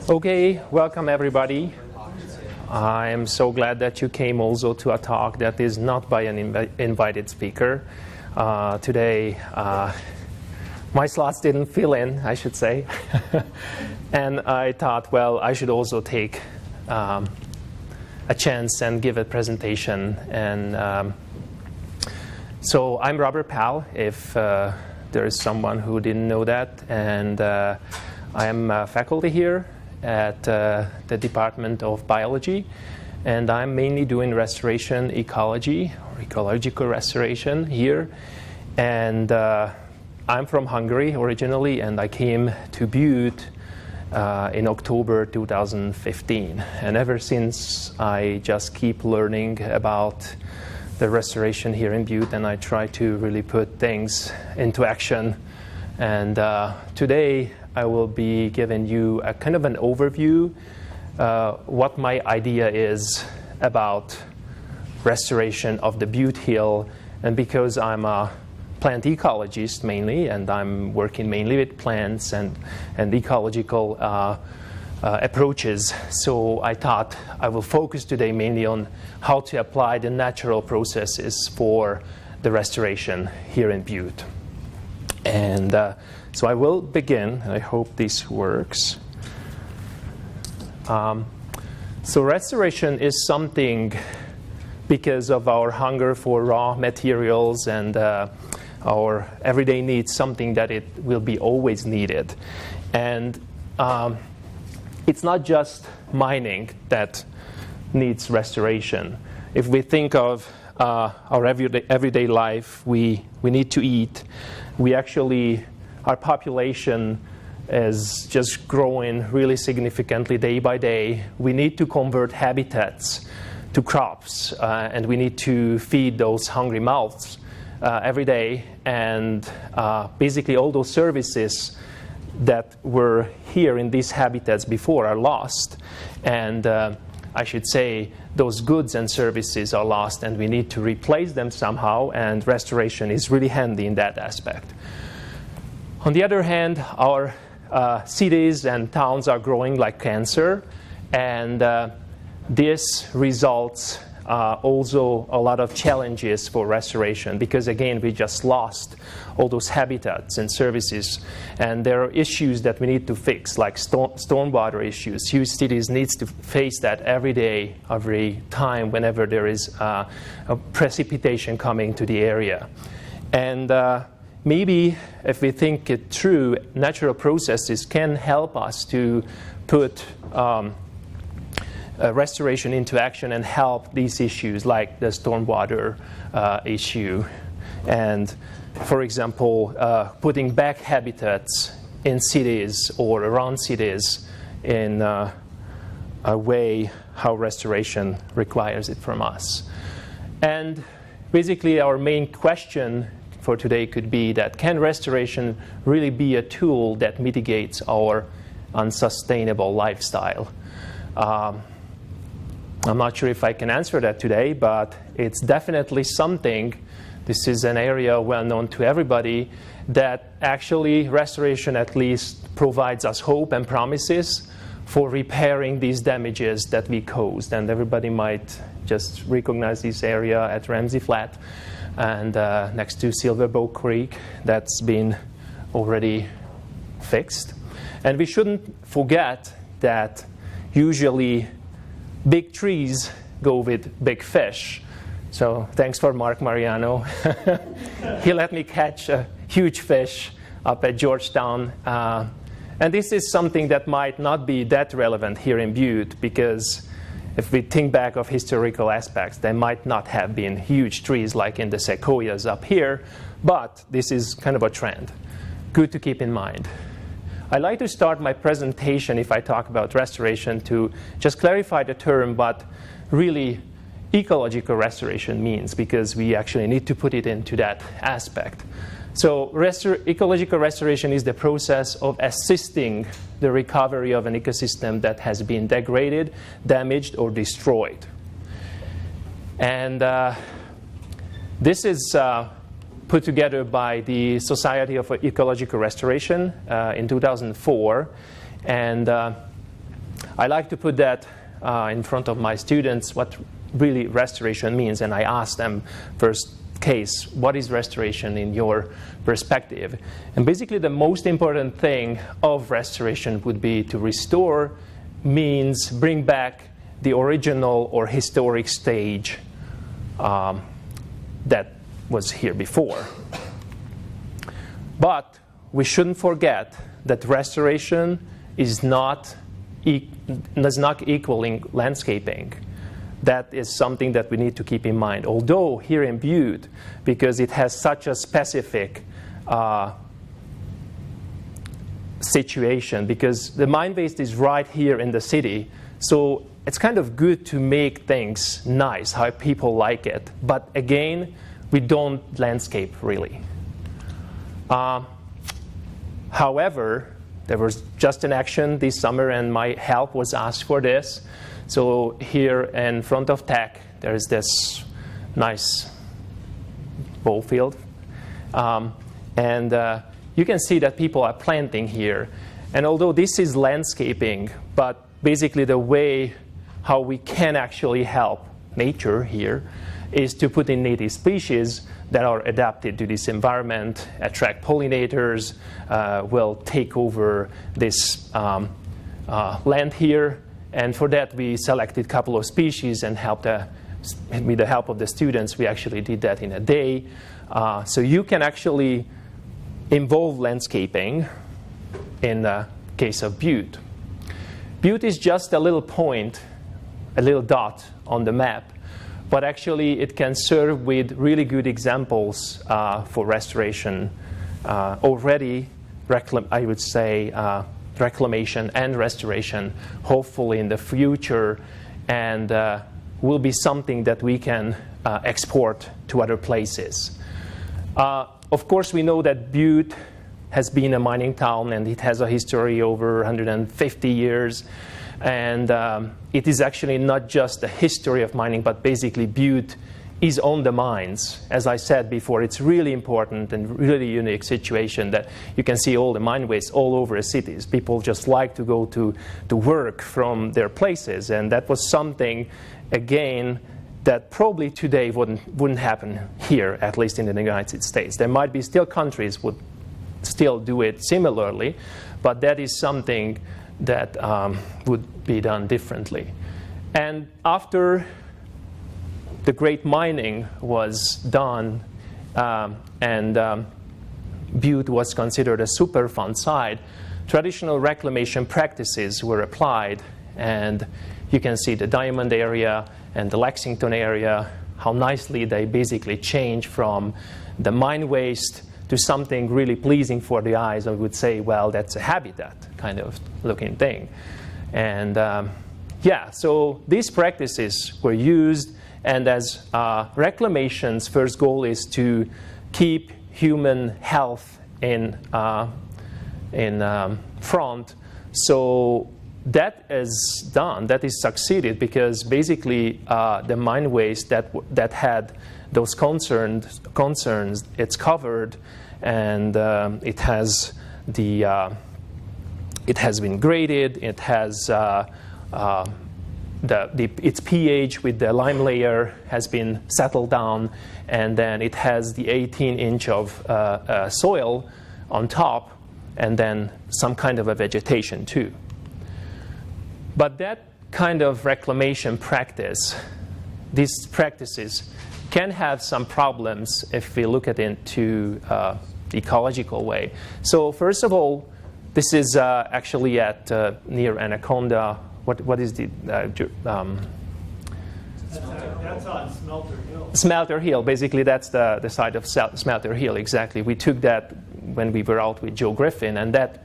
Okay, welcome everybody. I am so glad that you came also to a talk that is not by an invited speaker. Today, my slots didn't fill in, I should say. And I thought, well, I should also take a chance and give a presentation. And so I'm Robert Powell, if there is someone who didn't know that. And I am faculty here at the Department of Biology. And I'm mainly doing restoration ecology, or ecological restoration here. And I'm from Hungary originally, and I came to Butte in October 2015. And ever since, I just keep learning about the restoration here in Butte, and I try to really put things into action. And today, I will be giving you a kind of an overview what my idea is about restoration of the Butte Hill. And because I'm a plant ecologist mainly, and I'm working mainly with plants and ecological approaches, so I thought I will focus today mainly on how to apply the natural processes for the restoration here in Butte. And so I will begin. I hope this works. So restoration is something because of our hunger for raw materials and our everyday needs, something that it will be always needed. And it's not just mining that needs restoration. If we think of our everyday life, we need to eat. Our population is just growing really significantly day by day. We need to convert habitats to crops, and we need to feed those hungry mouths every day. And basically all those services that were here in these habitats before are lost. And I should say those goods and services are lost, and we need to replace them somehow, and restoration is really handy in that aspect. On the other hand, our cities and towns are growing like cancer, and this results also a lot of challenges for restoration, because again, we just lost all those habitats and services, and there are issues that we need to fix, like stormwater issues. Huge cities need to face that every day, every time, whenever there is a precipitation coming to the area. And maybe if we think it through, natural processes can help us to put restoration into action and help these issues like the stormwater issue. And for example, putting back habitats in cities or around cities in a way how restoration requires it from us. And basically our main question for today could be that, can restoration really be a tool that mitigates our unsustainable lifestyle? I'm not sure if I can answer that today, but it's definitely something. This is an area well known to everybody that actually restoration at least provides us hope and promises for repairing these damages that we caused. And everybody might just recognize this area at Ramsey Flat and next to Silver Bow Creek that's been already fixed. And we shouldn't forget that usually big trees go with big fish. So thanks for Mark Mariano. He let me catch a huge fish up at Georgetown. And this is something that might not be that relevant here in Butte, because if we think back of historical aspects, there might not have been huge trees like in the sequoias up here, but this is kind of a trend. Good to keep in mind. I'd like to start my presentation, if I talk about restoration, to just clarify the term, what really ecological restoration means, because we actually need to put it into that aspect. So ecological restoration is the process of assisting the recovery of an ecosystem that has been degraded, damaged, or destroyed. And this is put together by the Society of Ecological Restoration in 2004. And I like to put that in front of my students, what really restoration means. And I ask them first case, what is restoration in your perspective? And basically the most important thing of restoration would be to restore means bring back the original or historic stage that was here before. But we shouldn't forget that restoration is not equaling landscaping. That is something that we need to keep in mind. Although here in Butte, because it has such a specific situation, because the mine waste is right here in the city, so it's kind of good to make things nice, how people like it. But again, we don't landscape really. However, there was just an action this summer and my help was asked for this. So here in front of Tech, there is this nice ball field. And you can see that people are planting here. And although this is landscaping, but basically the way how we can actually help nature here is to put in native species that are adapted to this environment, attract pollinators, will take over this land here. And for that, we selected a couple of species and with the help of the students, we actually did that in a day. So you can actually involve landscaping in the case of Butte. Butte is just a little point, a little dot on the map, but actually it can serve with really good examples for restoration. Already, I would say, reclamation and restoration, hopefully in the future, and will be something that we can export to other places. Of course, we know that Butte has been a mining town and it has a history over 150 years. And it is actually not just the history of mining, but basically Butte is on the mines. As I said before, it's really important and really unique situation that you can see all the mine waste all over the cities. People just like to go to work from their places, and that was something, again, that probably today wouldn't happen here, at least in the United States. There might be still countries would still do it similarly, but that is something that would be done differently. And after the great mining was done and Butte was considered a Superfund site, traditional reclamation practices were applied, and you can see the Diamond area and the Lexington area, how nicely they basically change from the mine waste to something really pleasing for the eyes. I would say, well, that's a habitat kind of looking thing. And yeah, so these practices were used, and as reclamation's first goal is to keep human health in front. So that is done, that is succeeded, because basically the mine waste that had those concerns, it's covered, and it has been graded. It has its pH with the lime layer has been settled down, and then it has the 18-inch of soil on top, and then some kind of a vegetation too. But that kind of reclamation practice, these practices can have some problems if we look at it into the ecological way. So first of all, this is actually at near Anaconda. What is the? That's on Smelter Hill. Smelter Hill. Basically, that's the site of Smelter Hill. Exactly. We took that when we were out with Joe Griffin, and that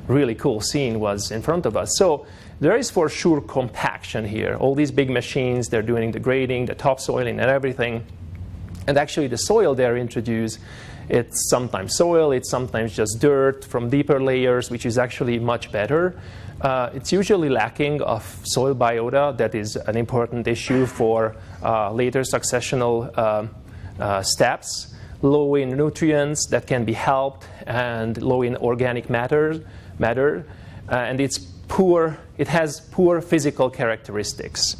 really cool scene was in front of us. So there is for sure compaction here. All these big machines, they're doing the grading, the topsoiling, and everything. And actually, the soil they're introduced, it's sometimes soil, it's sometimes just dirt from deeper layers, which is actually much better. It's usually lacking of soil biota. That is an important issue for later successional steps. Low in nutrients that can be helped, and low in organic matter. and it has poor physical characteristics.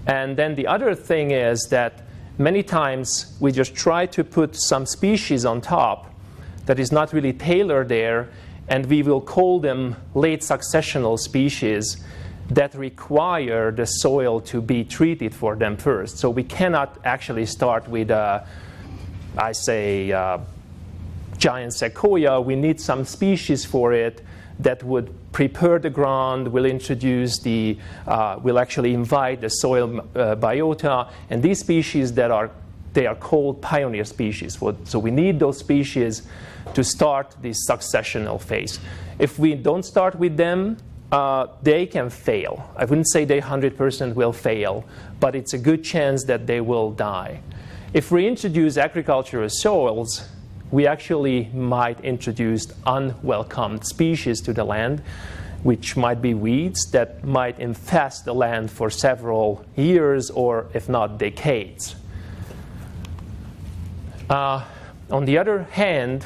And then the other thing is that many times we just try to put some species on top that is not really tailored there, and we will call them late successional species that require the soil to be treated for them first. So we cannot actually start with, giant sequoia. We need some species for it that would prepare the ground, will actually invite the soil biota, and these species they are called pioneer species. So we need those species to start this successional phase. If we don't start with them, they can fail. I wouldn't say they 100% will fail, but it's a good chance that they will die. If we introduce agricultural soils, we actually might introduce unwelcomed species to the land, which might be weeds that might infest the land for several years or, if not, decades. On the other hand,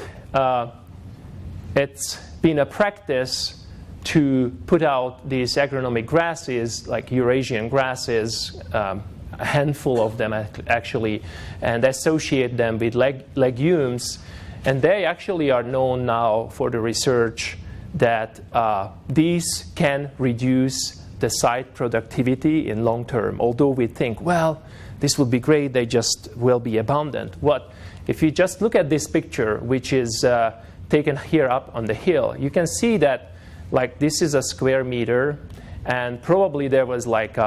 it's been a practice to put out these agronomic grasses, like Eurasian grasses, a handful of them actually, and associate them with legumes. And they actually are known now for the research that these can reduce the site productivity in long term. Although we think, well, this will be great, they just will be abundant. If you just look at this picture, which is taken here up on the hill, you can see that like this is a square meter, and probably there was like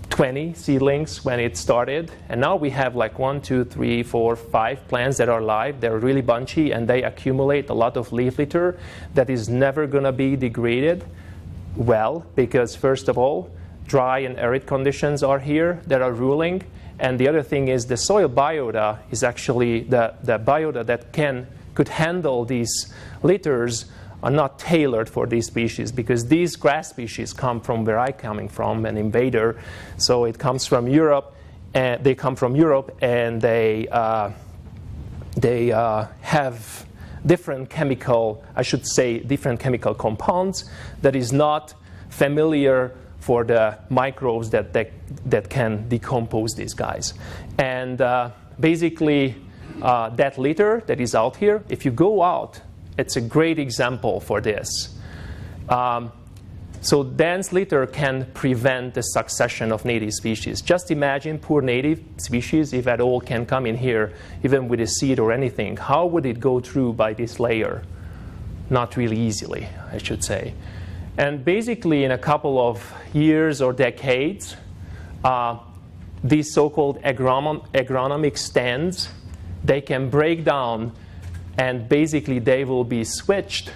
20 seedlings when it started, and now we have like 1, 2, 3, 4, 5 plants that are live. They're really bunchy, and they accumulate a lot of leaf litter that is never going to be degraded well, because first of all, dry and arid conditions are here that are ruling, and the other thing is the soil biota is actually the biota that could handle these litters are not tailored for these species, because these grass species come from where I'm coming from, an invader. So it comes from Europe, and they come from Europe, and they have different chemical compounds that is not familiar for the microbes that can decompose these guys. And basically, that litter that is out here, if you go out, it's a great example for this. So dense litter can prevent the succession of native species. Just imagine poor native species, if at all, can come in here, even with a seed or anything. How would it go through by this layer? Not really easily, I should say. And basically, in a couple of years or decades, these so-called agronomic stands, they can break down, and basically they will be switched.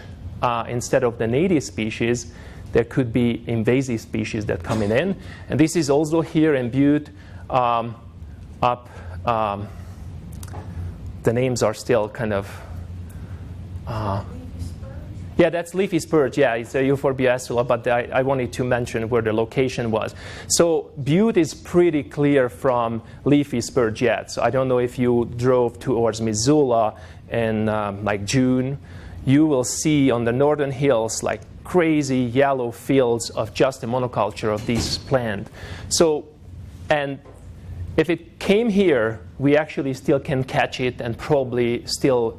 Instead of the native species, there could be invasive species that come in. And this is also here in Butte. The names are still kind of... yeah, that's leafy spurge. Yeah, it's a Euphorbia estula, but I wanted to mention where the location was. So Butte is pretty clear from leafy spurge yet. So I don't know if you drove towards Missoula in like June. You will see on the northern hills like crazy yellow fields of just a monoculture of this plant. So, and if it came here, we actually still can catch it and probably still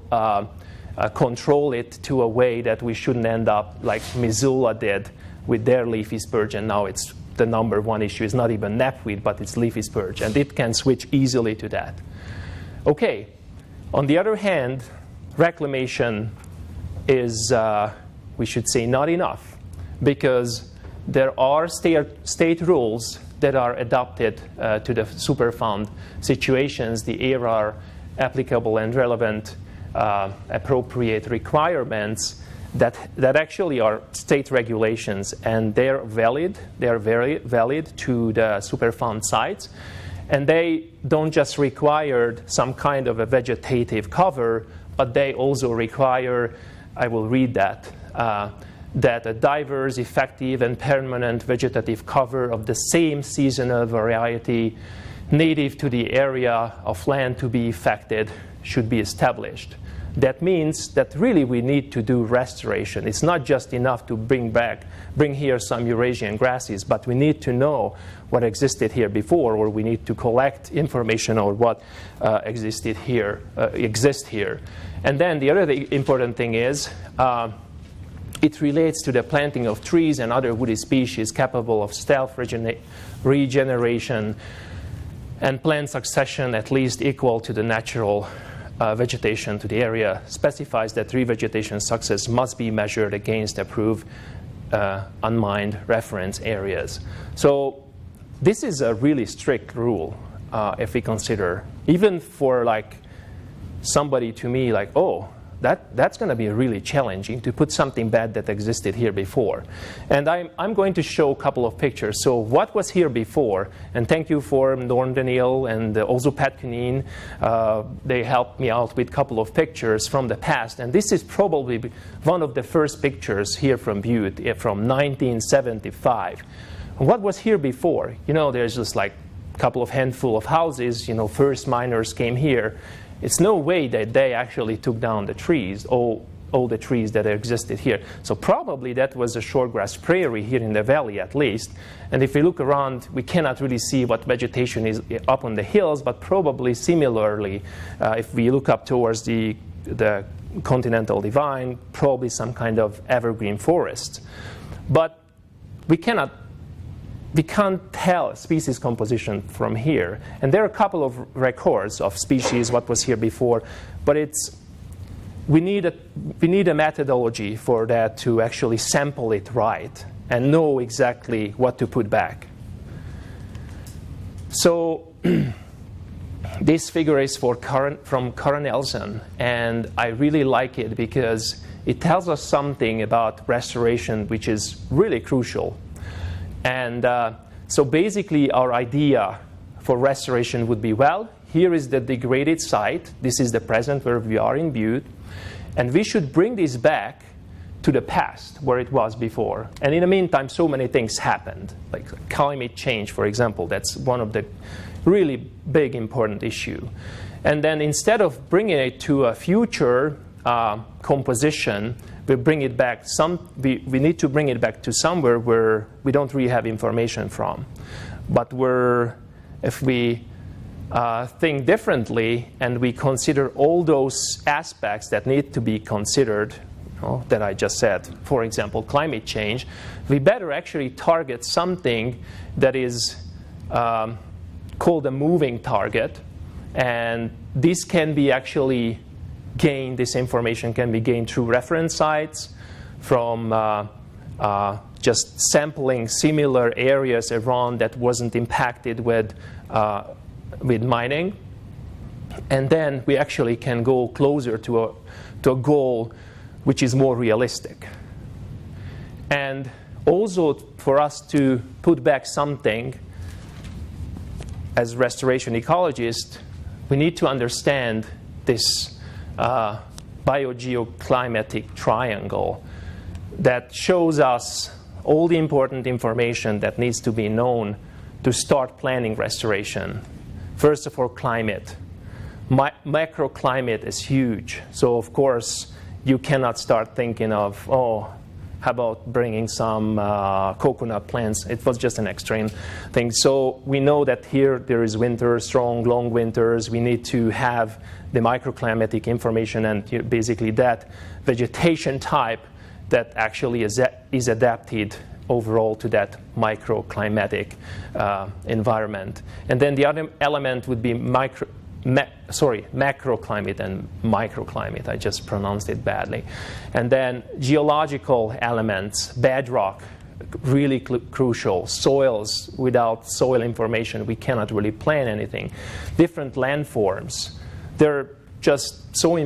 control it to a way that we shouldn't end up like Missoula did with their leafy spurge, and now it's the number one issue is not even knapweed, but it's leafy spurge, and it can switch easily to that. Okay, on the other hand, reclamation is, we should say, not enough, because there are state rules that are adapted to the Superfund situations. The are applicable and relevant appropriate requirements that actually are state regulations, and they're valid. They're very valid to the Superfund sites, and they don't just require some kind of a vegetative cover, but they also require, I will read that, that a diverse, effective, and permanent vegetative cover of the same seasonal variety native to the area of land to be affected should be established. That means that really we need to do restoration. It's not just enough to bring here some Eurasian grasses, but we need to know what existed here before, or we need to collect information on what exists here. And then the other important thing is it relates to the planting of trees and other woody species capable of regeneration and plant succession at least equal to the natural vegetation to the area. Specifies that revegetation success must be measured against approved unmined reference areas. So this is a really strict rule if we consider, even for like somebody to me like, oh, that's going to be really challenging to put something bad that existed here before. And I'm going to show a couple of pictures. So what was here before, and thank you for Norm Daniel and also Pat Cunneen. They helped me out with a couple of pictures from the past. And this is probably one of the first pictures here from Butte from 1975. What was here before? You know, there's just like a couple of handful of houses. You know, first miners came here. It's no way that they actually took down the trees, all the trees that existed here. So probably that was a shortgrass prairie here in the valley at least. And if we look around, we cannot really see what vegetation is up on the hills, but probably similarly, if we look up towards the continental divide, probably some kind of evergreen forest. But we can't tell species composition from here. And there are a couple of records of species, what was here before, but we need a methodology for that to actually sample it right and know exactly what to put back. So this figure is from Karen Elson, and I really like it because it tells us something about restoration which is really crucial. And so basically our idea for restoration would be, well, here is the degraded site. This is the present where we are in Butte. And we should bring this back to the past where it was before. And in the meantime, so many things happened, like climate change, for example. That's one of the really big, important issue. And then instead of bringing it to a future composition, we bring it back. We need to bring it back to somewhere where we don't really have information from, but if we think differently and we consider all those aspects that need to be considered, that I just said, for example, climate change, we better actually target something that is called a moving target, and this can be actually gained, this information can be gained through reference sites, from just sampling similar areas around that wasn't impacted with mining. And then we actually can go closer to a goal which is more realistic. And also for us to put back something, as restoration ecologists, we need to understand this biogeoclimatic triangle that shows us all the important information that needs to be known to start planning restoration. First of all, climate. Microclimate is huge. So of course, you cannot start thinking of, how about bringing some coconut plants? It was just an extreme thing. So we know that here there is winter, strong, long winters. We need to have the microclimatic information and basically that vegetation type that actually is adapted overall to that microclimatic environment. And then the other element would be macroclimate and microclimate. I just pronounced it badly. And then geological elements, bedrock, really crucial. Soils, without soil information, we cannot really plan anything. Different landforms, they're just so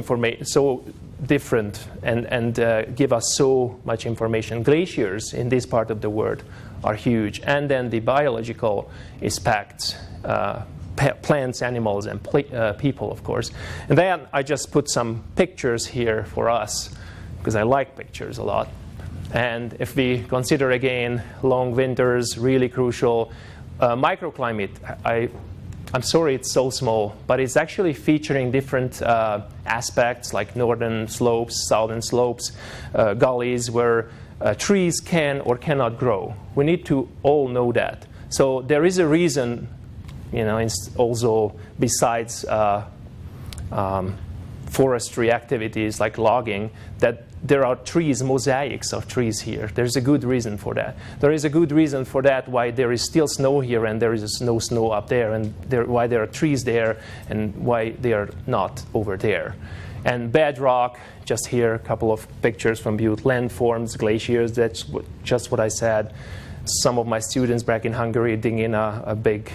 different and give us so much information. Glaciers in this part of the world are huge. And then the biological aspects, plants, animals, and people, of course. And then I just put some pictures here for us, because I like pictures a lot. And if we consider again long winters, really crucial. Microclimate, I I'm sorry it's so small, but it's actually featuring different aspects like northern slopes, southern slopes, gullies where trees can or cannot grow. We need to all know that. So there is a reason, also besides forestry activities like logging, that there are trees, mosaics of trees here. There's a good reason for that. There is a good reason for that why there is still snow here and there is no snow up there, and why there are trees there and why they are not over there. And bedrock, just here, a couple of pictures from Butte, landforms, glaciers, that's just what I said. Some of my students back in Hungary digging in a big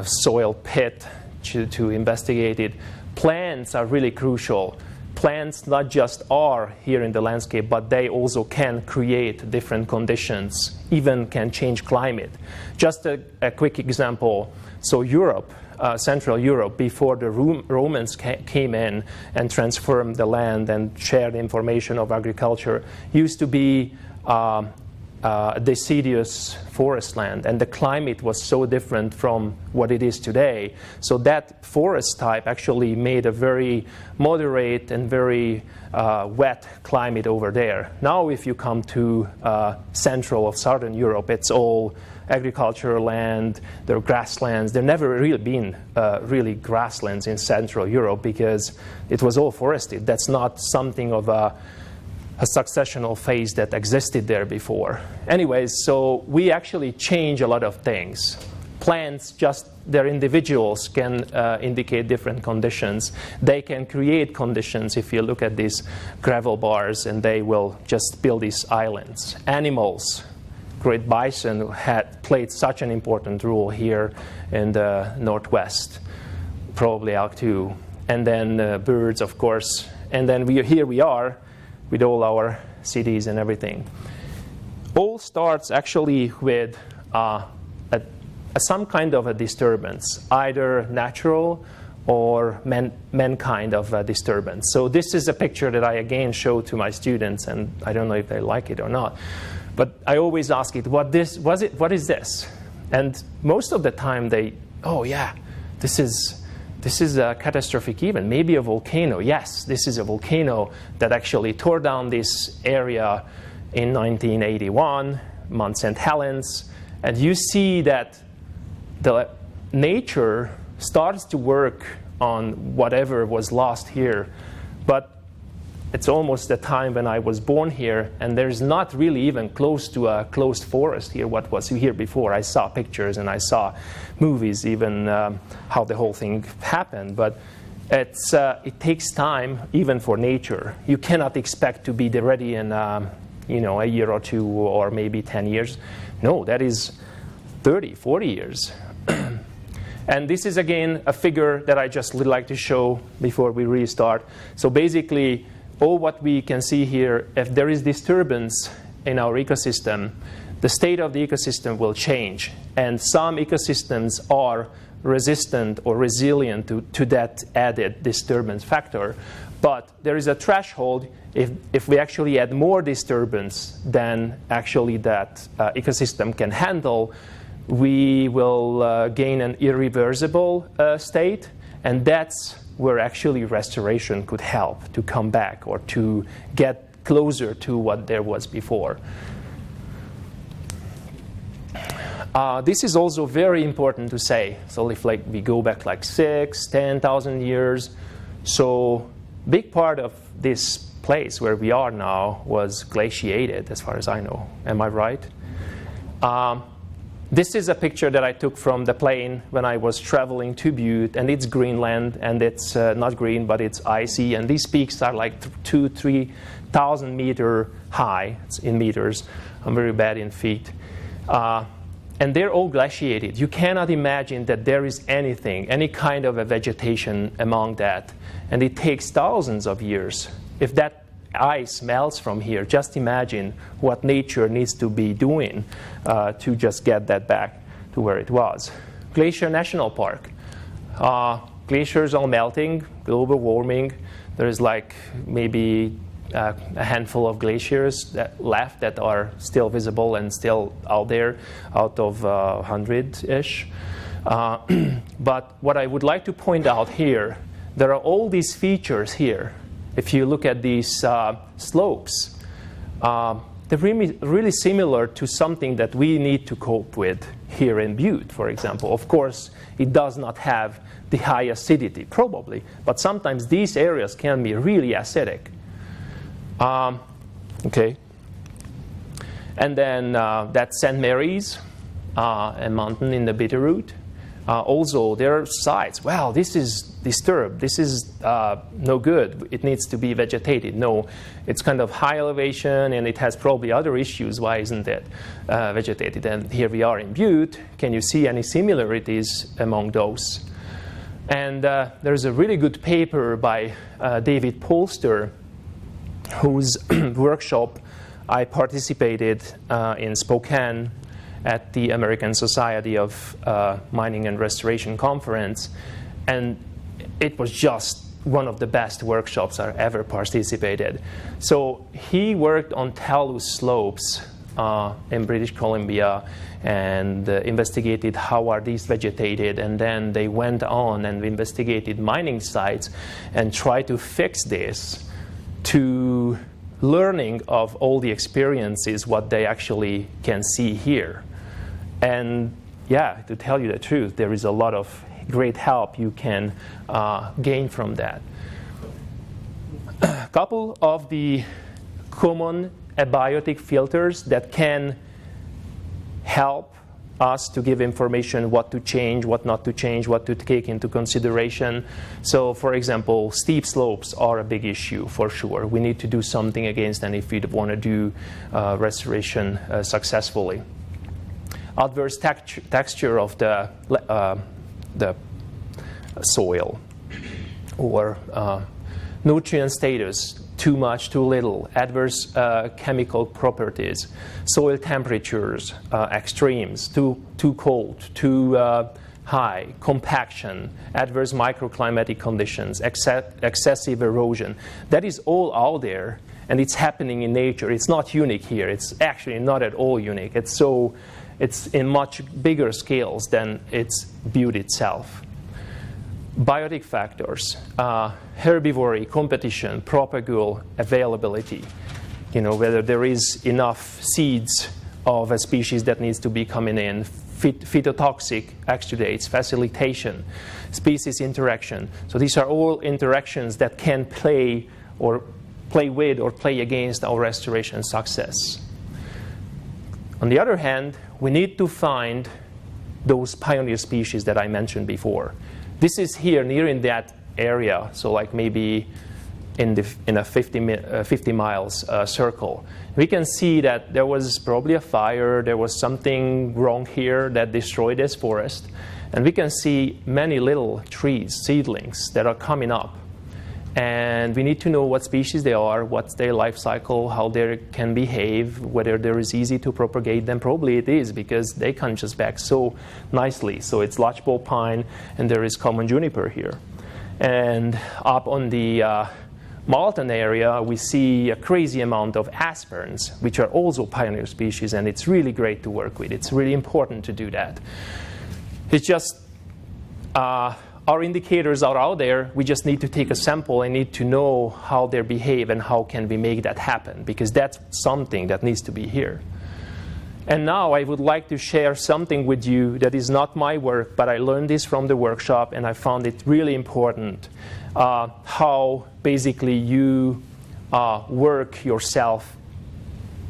soil pit to investigate it. Plants are really crucial. Plants not just are here in the landscape, but they also can create different conditions, even can change climate. Just a quick example. So Europe, Central Europe, before the Romans came in and transformed the land and shared information of agriculture, used to be deciduous forest land, and the climate was so different from what it is today. So that forest type actually made a very moderate and very wet climate over there. Now if you come to central of southern Europe, it's all agricultural land, there are grasslands. There never really been really grasslands in Central Europe because it was all forested. That's not something of a successional phase that existed there before. Anyways, so we actually change a lot of things. Plants, just their individuals, can indicate different conditions. They can create conditions. If you look at these gravel bars, and they will just build these islands. Animals, great bison had played such an important role here in the Northwest, probably elk too. And then birds, of course. And then here we are, with all our cities and everything. All starts actually with some kind of a disturbance, either natural or mankind of a disturbance. So this is a picture that I again show to my students, and I don't know if they like it or not. But I always ask it, what is this? And most of the time they, oh yeah, this is a catastrophic event, maybe a volcano. Yes, this is a volcano that actually tore down this area in 1981, Mount St. Helens. And you see that the nature starts to work on whatever was lost here. But it's almost the time when I was born here, and there's not really even close to a closed forest here, what was here before. I saw pictures and I saw movies, even how the whole thing happened. But it takes time, even for nature. You cannot expect to be ready in a year or two or maybe 10 years. No, that is 30, 40 years. And this is, again, a figure that I just would like to show before we restart. So basically, all what we can see here, if there is disturbance in our ecosystem, the state of the ecosystem will change. And some ecosystems are resistant or resilient to that added disturbance factor. But there is a threshold. If we actually add more disturbance than actually that ecosystem can handle, we will gain an irreversible state. And that's where actually restoration could help to come back or to get closer to what there was before. This is also very important to say. So if we go back 10,000 years, so big part of this place where we are now was glaciated, as far as I know. Am I right? This is a picture that I took from the plane when I was traveling to Butte, and it's Greenland, and it's not green, but it's icy, and these peaks are 2,000-3,000 meter high. It's in meters. I'm very bad in feet. And they're all glaciated. You cannot imagine that there is anything, any kind of a vegetation among that, and it takes thousands of years. If that ice melts from here, just imagine what nature needs to be doing to just get that back to where it was. Glacier National Park. Glaciers are melting, global warming. There's maybe a handful of glaciers left that are still visible and still out there, out of 100-ish. But what I would like to point out here, there are all these features here. If you look at these slopes, they're really similar to something that we need to cope with here in Butte, for example. Of course, it does not have the high acidity, probably, but sometimes these areas can be really acidic. Okay. And then that's St. Mary's, a mountain in the Bitterroot. Also, there are sites, well, this is disturbed, this is no good, it needs to be vegetated. No, it's kind of high elevation and it has probably other issues, why isn't it vegetated? And here we are in Butte. Can you see any similarities among those? And there's a really good paper by David Polster, whose workshop I participated in Spokane at the American Society of Mining and Restoration Conference, and it was just one of the best workshops I ever participated. So he worked on talus slopes in British Columbia and investigated how are these vegetated, and then they went on and investigated mining sites and tried to fix this to learning of all the experiences, what they actually can see here. And yeah, to tell you the truth, there is a lot of great help you can gain from that. A couple of the common abiotic filters that can help us to give information what to change, what not to change, what to take into consideration. So, for example, steep slopes are a big issue for sure. We need to do something against them if we want to do restoration successfully. Adverse texture of the soil, or nutrient status, too much, too little, adverse chemical properties, soil temperatures, extremes, too cold, too high, compaction, adverse microclimatic conditions, excessive erosion. That is all out there, and it's happening in nature. It's not unique here. It's actually not at all unique. It's in much bigger scales than its Butte itself. Biotic factors, herbivory, competition, propagule, availability. You know, whether there is enough seeds of a species that needs to be coming in, phytotoxic exudates, facilitation, species interaction. So these are all interactions that can play with or play against our restoration success. On the other hand, we need to find those pioneer species that I mentioned before. This is here near in that area, so like maybe in a 50 miles circle. We can see that there was probably a fire, there was something wrong here that destroyed this forest. And we can see many little trees, seedlings, that are coming up. And we need to know what species they are, what's their life cycle, how they can behave, whether there is easy to propagate them. Probably it is, because they come just back so nicely. So it's lodgepole pine, and there is common juniper here. And up on the Malton area, we see a crazy amount of aspens, which are also pioneer species, and it's really great to work with. It's really important to do that. It's just our indicators are out there. We just need to take a sample and need to know how they behave and how can we make that happen, because that's something that needs to be here. And now I would like to share something with you that is not my work, but I learned this from the workshop and I found it really important, how basically you work yourself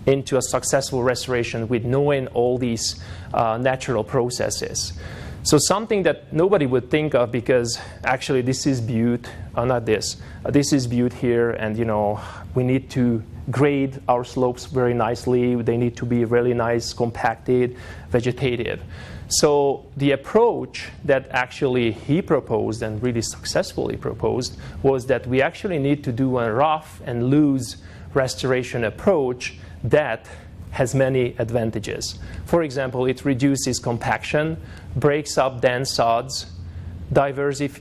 into a successful restoration with knowing all these natural processes. So something that nobody would think of, because actually this is Butte, not this. This is Butte here, and you know, we need to grade our slopes very nicely. They need to be really nice, compacted, vegetative. So the approach that actually he proposed and really successfully proposed was that we actually need to do a rough and loose restoration approach that has many advantages. For example, it reduces compaction, breaks up dense sods, diversity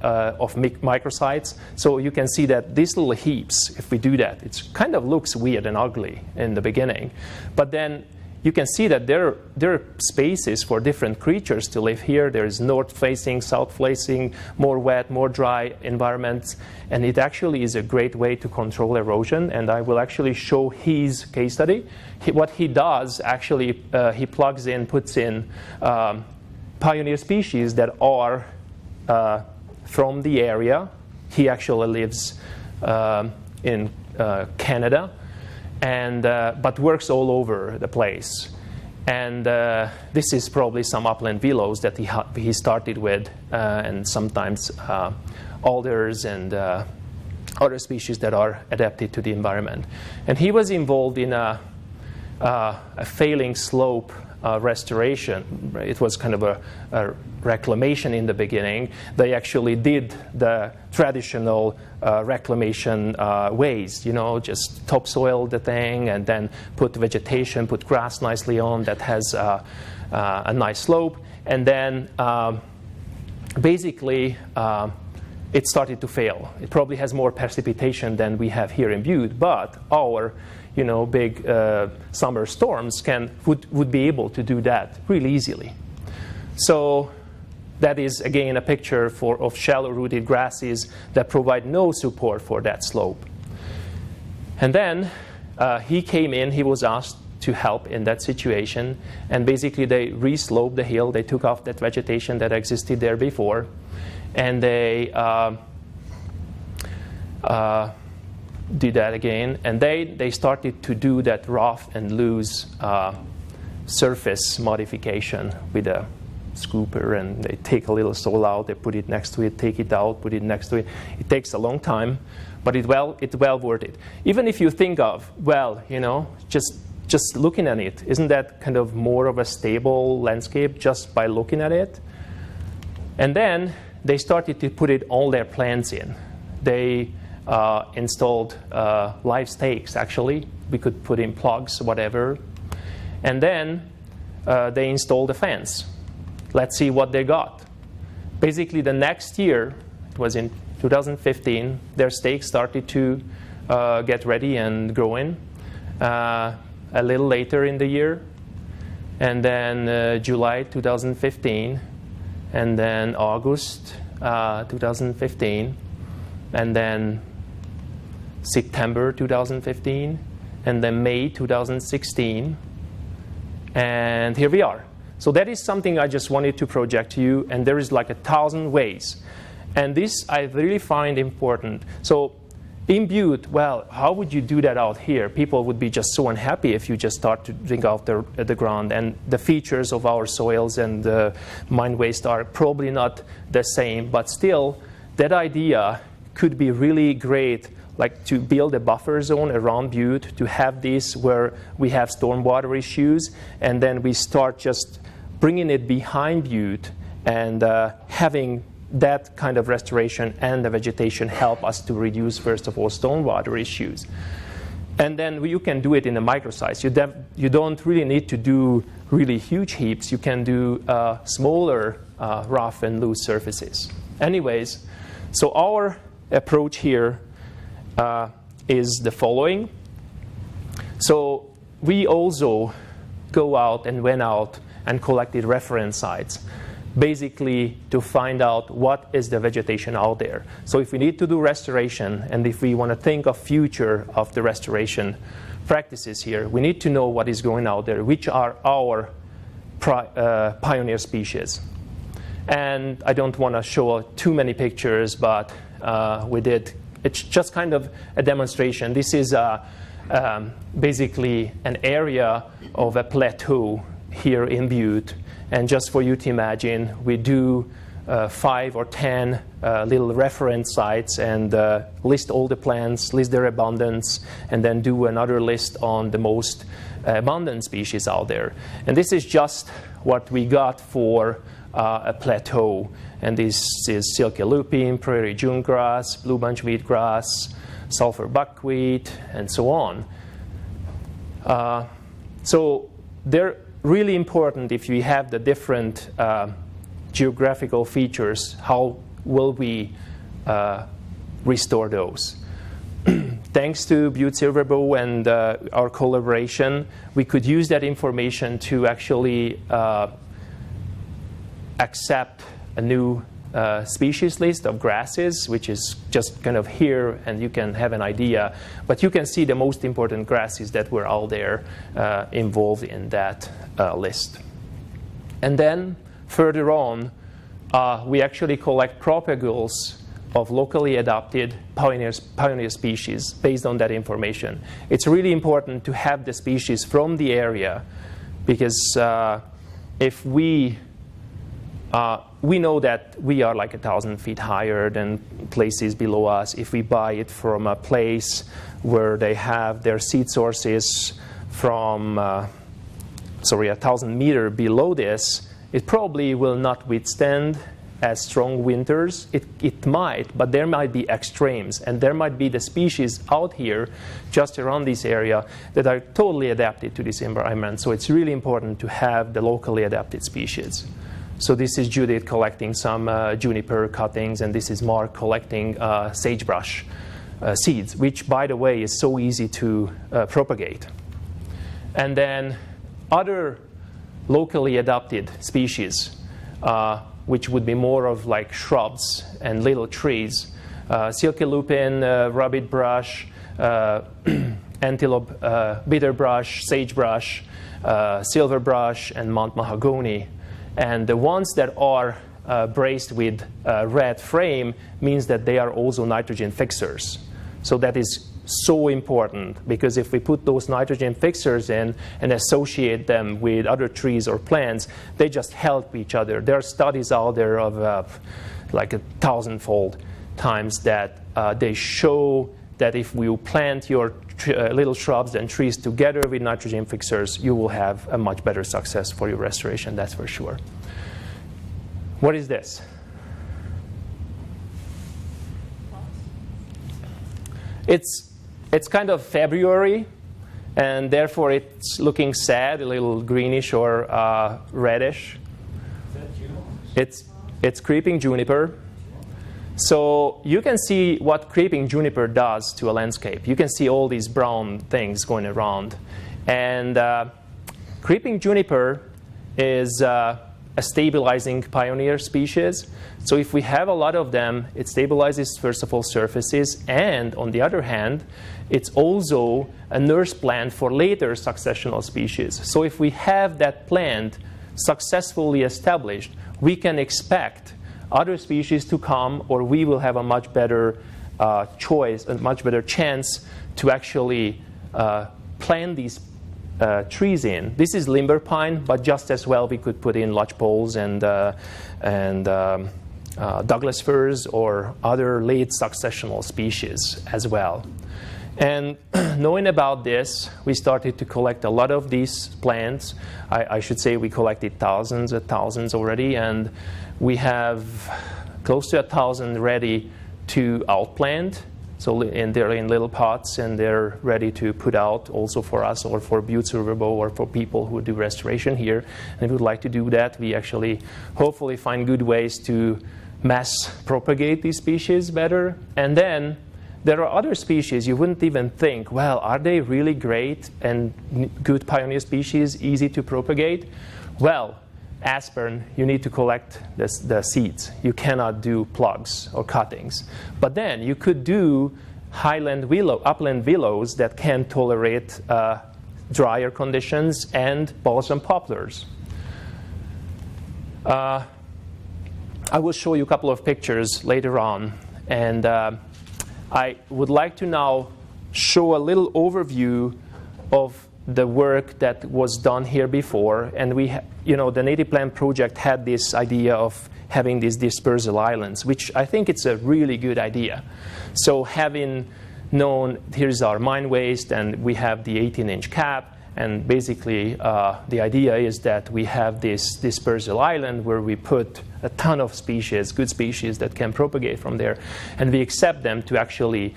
of microsites. So you can see that these little heaps, if we do that, it kind of looks weird and ugly in the beginning. But then you can see that there are spaces for different creatures to live here. There is north-facing, south-facing, more wet, more dry environments. And it actually is a great way to control erosion. And I will actually show his case study. What he does, actually, he plugs in, puts in pioneer species that are from the area. He actually lives in Canada, and but works all over the place. And this is probably some upland willows that he started with, and sometimes alders and other species that are adapted to the environment. And he was involved in a failing slope restoration. It was kind of a reclamation in the beginning. They actually did the traditional reclamation ways, just topsoil the thing and then put vegetation, put grass nicely on that has a nice slope. And then basically it started to fail. It probably has more precipitation than we have here in Butte, but our big summer storms would be able to do that really easily. So that is, again, a picture of shallow-rooted grasses that provide no support for that slope. And then he came in. He was asked to help in that situation. And basically, they re-sloped the hill. They took off that vegetation that existed there before. And they did that again. And they started to do that rough and loose surface modification with a scooper, and they take a little soil out, they put it next to it, take it out, put it next to it. It takes a long time, but it's well worth it. Even if you think of, just looking at it, isn't that kind of more of a stable landscape just by looking at it? And then they started to put it all their plants in. They installed live stakes, actually. We could put in plugs, whatever. And then they installed a fence. Let's see what they got. Basically, the next year, it was in 2015, their stakes started to get ready and growing. A little later in the year, and then July 2015, and then August 2015, and then September 2015, and then May 2016, and here we are. So that is something I just wanted to project to you, and there is like 1,000 ways. And this I really find important. So in Butte, well, how would you do that out here? People would be just so unhappy if you just start to dig out the ground. And the features of our soils and mine waste are probably not the same, but still, that idea could be really great, like to build a buffer zone around Butte, to have this where we have stormwater issues, and then we start just bringing it behind Butte and having that kind of restoration and the vegetation help us to reduce, first of all, stormwater issues. And then you can do it in a micro size. You don't really need to do really huge heaps. You can do smaller rough and loose surfaces. Anyways, so our approach here is the following. So we also went out and collected reference sites, basically to find out what is the vegetation out there. So if we need to do restoration, and if we want to think of future of the restoration practices here, we need to know what is going out there, which are our pioneer species. And I don't want to show too many pictures, but we did. It's just kind of a demonstration. This is basically an area of a plateau here in Butte. And just for you to imagine, we do 5 or 10 little reference sites and list all the plants, list their abundance, and then do another list on the most abundant species out there. And this is just what we got for a plateau. And this is silky lupine, prairie June grass, blue bunch wheatgrass, sulfur buckwheat, and so on. So they're really important if you have the different geographical features. How will we restore those? thanks to Butte Silverbow and our collaboration, we could use that information to actually accept a new species list of grasses, which is just kind of here, and you can have an idea. But you can see the most important grasses that were out there involved in that list. And then further on, we actually collect propagules of locally adapted pioneer species based on that information. It's really important to have the species from the area, because if we know that we are like 1,000 feet higher than places below us. If we buy it from a place where they have their seed sources from 1,000 meters below this, it probably will not withstand as strong winters. It might, but there might be extremes, and there might be the species out here just around this area that are totally adapted to this environment. So it's really important to have the locally adapted species. So this is Judith collecting some juniper cuttings, and this is Mark collecting sagebrush seeds, which, by the way, is so easy to propagate. And then other locally adapted species, which would be more of like shrubs and little trees, silky lupin, rabbit brush, antelope bitterbrush, sagebrush, silverbrush, and Mount mahogany. And the ones that are braced with red frame means that they are also nitrogen fixers. So that is so important, because if we put those nitrogen fixers in and associate them with other trees or plants, they just help each other. There are studies out there of like 1,000-fold times that they show that if you plant your little shrubs and trees together with nitrogen fixers, you will have a much better success for your restoration, that's for sure. What is this? It's kind of February, and therefore it's looking sad, a little greenish or reddish. Is that Juniper? It's creeping juniper. So you can see what creeping juniper does to a landscape. You can see all these brown things going around. And creeping juniper is a stabilizing pioneer species. So if we have a lot of them, it stabilizes, first of all, surfaces. And on the other hand, it's also a nurse plant for later successional species. So if we have that plant successfully established, we can expect other species to come, or we will have a much better choice, a much better chance to actually plant these trees in. This is limber pine, but just as well we could put in lodgepoles and Douglas firs or other late successional species as well. And knowing about this, we started to collect a lot of these plants. I should say we collected thousands and thousands already, and we have close to 1,000 ready to outplant. So they're in little pots, and they're ready to put out also for us or for Butte Silverbow or for people who do restoration here. And if we would like to do that, we actually hopefully find good ways to mass propagate these species better. And then there are other species you wouldn't even think, well, are they really great and good pioneer species, easy to propagate? Well, aspen, you need to collect the seeds. You cannot do plugs or cuttings. But then you could do upland willows that can tolerate drier conditions, and balsam poplars. I will show you a couple of pictures later on. And I would like to now show a little overview of the work that was done here before. And the Native Plant Project had this idea of having these dispersal islands, which I think it's a really good idea. So having known, here's our mine waste, and we have the 18-inch cap, and basically the idea is that we have this dispersal island where we put a ton of species, good species that can propagate from there, and we accept them to actually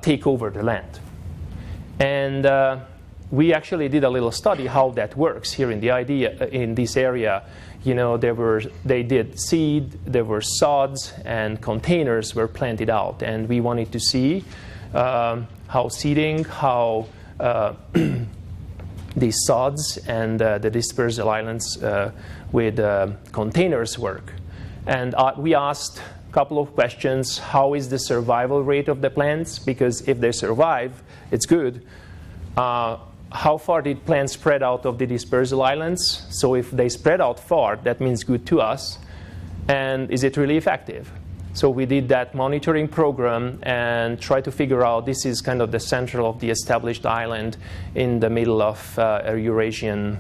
take over the land. And we actually did a little study how that works here in this area. They did seed, there were sods, and containers were planted out, and we wanted to see how seeding, how the sods and the dispersal islands with containers work. And we asked a couple of questions. How is the survival rate of the plants? Because if they survive, it's good. How far did plants spread out of the dispersal islands? So if they spread out far, that means good to us. And is it really effective? So we did that monitoring program and tried to figure out, this is kind of the center of the established island in the middle of a Eurasian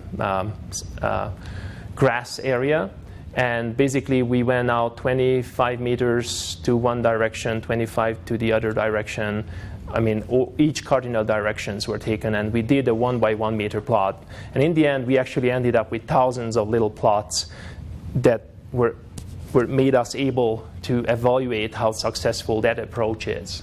grass area. And basically we went out 25 meters to one direction, 25 to the other direction. I mean, each cardinal directions were taken, and we did a 1 by 1 meter plot. And in the end, we actually ended up with thousands of little plots that were made us able to evaluate how successful that approach is.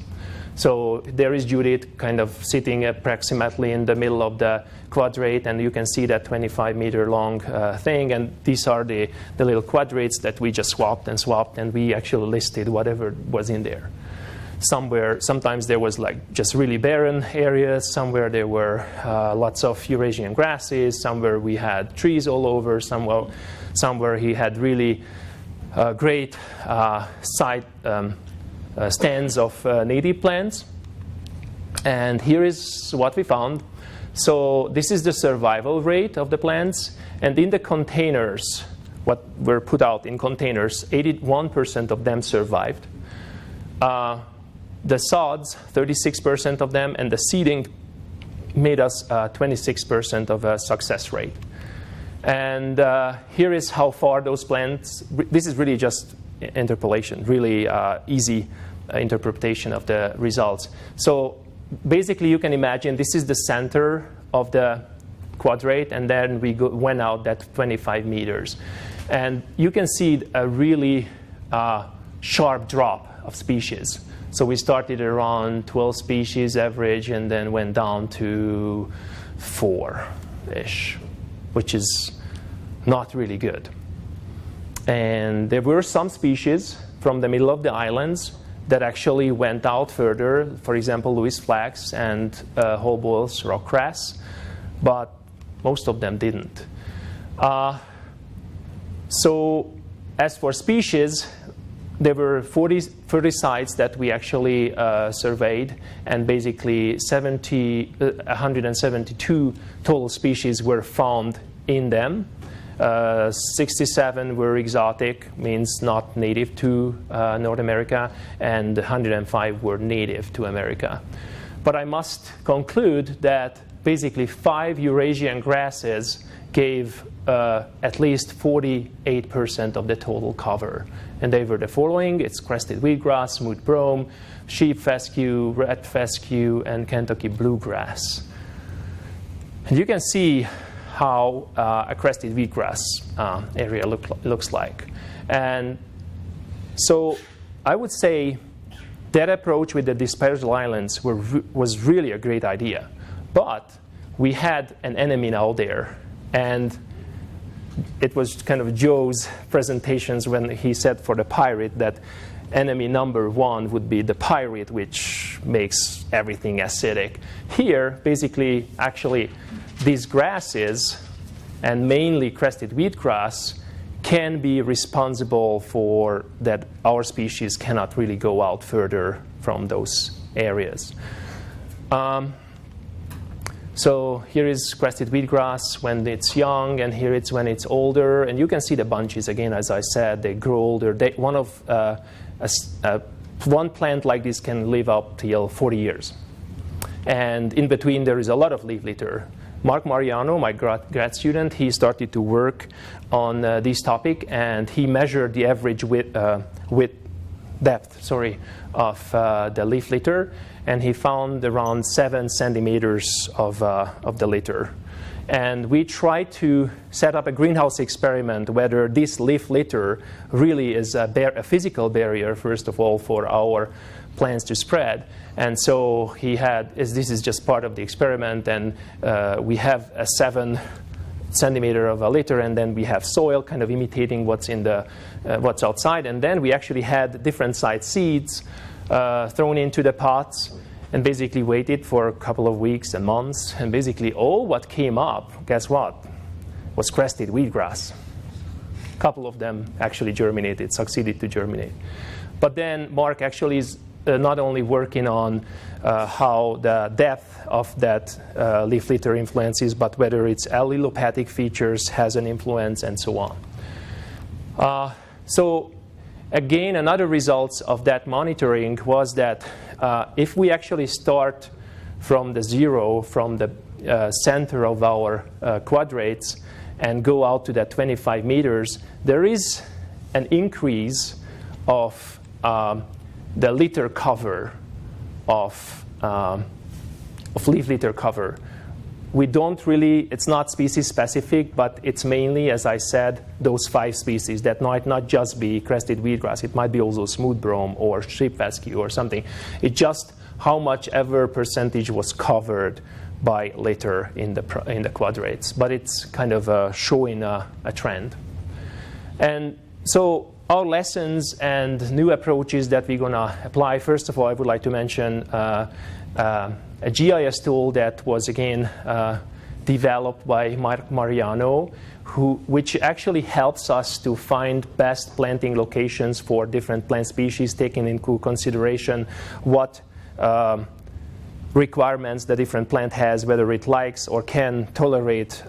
So there is Judith kind of sitting approximately in the middle of the quadrate, and you can see that 25-meter long thing. And these are the little quadrates that we just swapped, and we actually listed whatever was in there. Sometimes there was like just really barren areas. Somewhere there were lots of Eurasian grasses. Somewhere we had trees all over. Somewhere he had really great side stands of native plants. And here is what we found. So this is the survival rate of the plants. And in the containers, what were put out in containers, 81% of them survived. The sods, 36% of them, and the seeding made us 26% of a success rate. And here is how far those plants, this is really just interpolation, really easy interpretation of the results. So basically you can imagine this is the center of the quadrate, and then we went out that 25 meters. And you can see a really sharp drop of species. So we started around 12 species average and then went down to 4-ish, which is not really good. And there were some species from the middle of the islands that actually went out further, for example, Lewis flax and Holboil's rockgrass, but most of them didn't. So as for species, there were 30 sites that we actually surveyed, and basically 172 total species were found in them. 67 were exotic, means not native to North America, and 105 were native to America. But I must conclude that basically 5 Eurasian grasses gave at least 48% of the total cover. And they were the following: it's crested wheatgrass, smooth brome, sheep fescue, red fescue, and Kentucky bluegrass. And you can see how a crested wheatgrass area looks like. And so I would say that approach with the dispersal islands was really a great idea. But we had an enemy now there. And it was kind of Joe's presentations when he said for the pirate that enemy number 1 would be the pirate, which makes everything acidic. Here, basically, actually, these grasses, and mainly crested wheatgrass, can be responsible for that our species cannot really go out further from those areas. So here is crested wheatgrass when it's young, and here it's when it's older. And you can see the bunches again, as I said, they grow older. One plant like this can live up till 40 years. And in between, there is a lot of leaf litter. Mark Mariano, my grad student, he started to work on this topic, and he measured the average depth of the leaf litter, and he found around 7 centimeters of the litter. And we tried to set up a greenhouse experiment whether this leaf litter really is a physical barrier, first of all, for our plants to spread. And so this is just part of the experiment, and we have a 7 centimeter of a litter, and then we have soil kind of imitating what's outside. And then we actually had different size seeds thrown into the pots, and basically waited for a couple of weeks and months, and basically all what came up, guess what, was crested wheatgrass. A couple of them actually germinated, succeeded to germinate. But then Mark actually is not only working on how the depth of that leaf litter influences, but whether its allelopathic features has an influence and so on. So again, another results of that monitoring was that if we actually start from the zero, from the center of our quadrates, and go out to that 25 meters, there is an increase of the litter cover of leaf litter cover. We don't really, it's not species specific, but it's mainly, as I said, those 5 species. That might not just be crested wheatgrass, it might be also smooth brome or sheep fescue or something. It's just how much ever percentage was covered by litter in the quadrates. But it's kind of showing a trend. And so our lessons and new approaches that we're going to apply, first of all, I would like to mention a GIS tool that was, again, developed by Mark Mariano, which actually helps us to find best planting locations for different plant species, taking into consideration what requirements the different plant has, whether it likes or can tolerate